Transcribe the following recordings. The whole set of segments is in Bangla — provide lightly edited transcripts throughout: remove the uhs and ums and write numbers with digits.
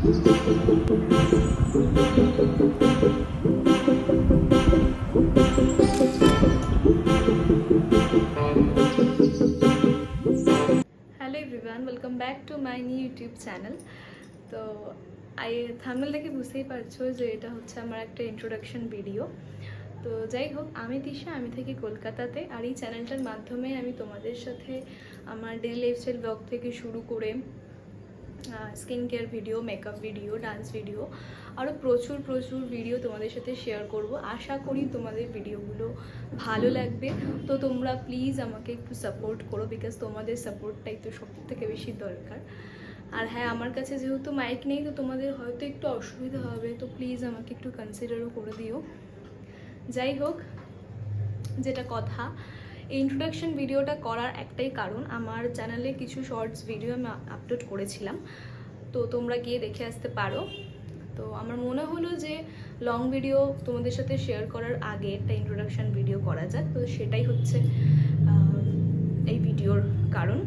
Hello everyone, welcome back to my new YouTube channel. তো থাম্বনেল দেখে বুঝতেই পারছো যে এটা হচ্ছে আমার একটা ইন্ট্রোডাকশন ভিডিও। তো যাই হোক, আমি তিশা, আমি থাকি কলকাতাতে। আর এই চ্যানেলটার মাধ্যমে আমি তোমাদের সাথে আমার ডেইলি লাইফস্টাইল ব্লগ থেকে শুরু করে skin care video, makeup video, dance video, আরও প্রচুর প্রচুর ভিডিও তোমাদের সাথে শেয়ার করব। আশা করি তোমাদের ভিডিওগুলো ভালো লাগবে। তো তোমরা প্লিজ আমাকে একটু সাপোর্ট করো, বিকজ তোমাদের সাপোর্টটাই তো সব থেকে বেশি দরকার। আর হ্যাঁ, আমার কাছে যেহেতু মাইক নেই, তো তোমাদের হয়তো একটু অসুবিধা হবে, তো প্লিজ আমাকে একটু কনসিডারও করে দিও। যাই হোক, যেটা কথা, এই ইন্ট্রোডাকশন ভিডিওটা করার একটাই কারণ, আমার চ্যানেলে কিছু শর্টস ভিডিও আমি আপলোড করেছিলাম, তো তোমরা গিয়ে দেখে আসতে পারো। তো আমার মনে হলো যে লং ভিডিও তোমাদের সাথে শেয়ার করার আগে একটা ইন্ট্রোডাকশন ভিডিও করা যাক। তো সেটাই হচ্ছে এই ভিডিওর কারণ।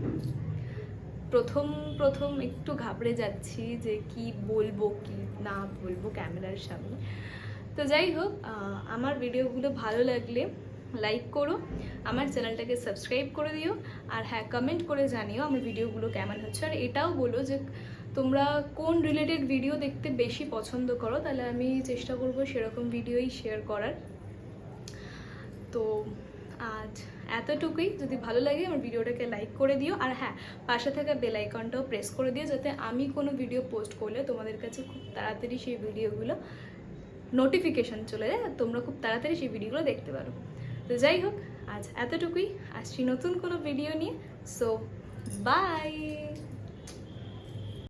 প্রথম প্রথম একটু ঘাবড়ে যাচ্ছি যে কি বলবো কি না বলবো ক্যামেরার সামনে। তো যাই হোক, আমার ভিডিওগুলো ভালো লাগলে লাইক করো, আমার চ্যানেলটাকে সাবস্ক্রাইব করে দিও, আর হ্যাঁ, কমেন্ট করে জানিও আমার ভিডিওগুলো কেমন হচ্ছে। আর এটাও বলো যে তোমরা কোন রিলেটেড ভিডিও দেখতে বেশি পছন্দ করো, তাহলে আমি চেষ্টা করব সেরকম ভিডিওই শেয়ার করার। তো আজ এতটুকুই। যদি ভালো লাগে আমার ভিডিওটাকে লাইক করে দিও, আর হ্যাঁ, পাশে থাকা বেল আইকনটাও প্রেস করে দিও, যাতে আমি কোনো ভিডিও পোস্ট করলে তোমাদের কাছে খুব তাড়াতাড়ি সেই ভিডিওগুলো নোটিফিকেশান চলে যায়, আর তোমরা খুব তাড়াতাড়ি সেই ভিডিওগুলো দেখতে পারো। তো যাই হোক, আজ এতটুকুই। আসছি নতুন কোনো ভিডিও নিয়ে। So by.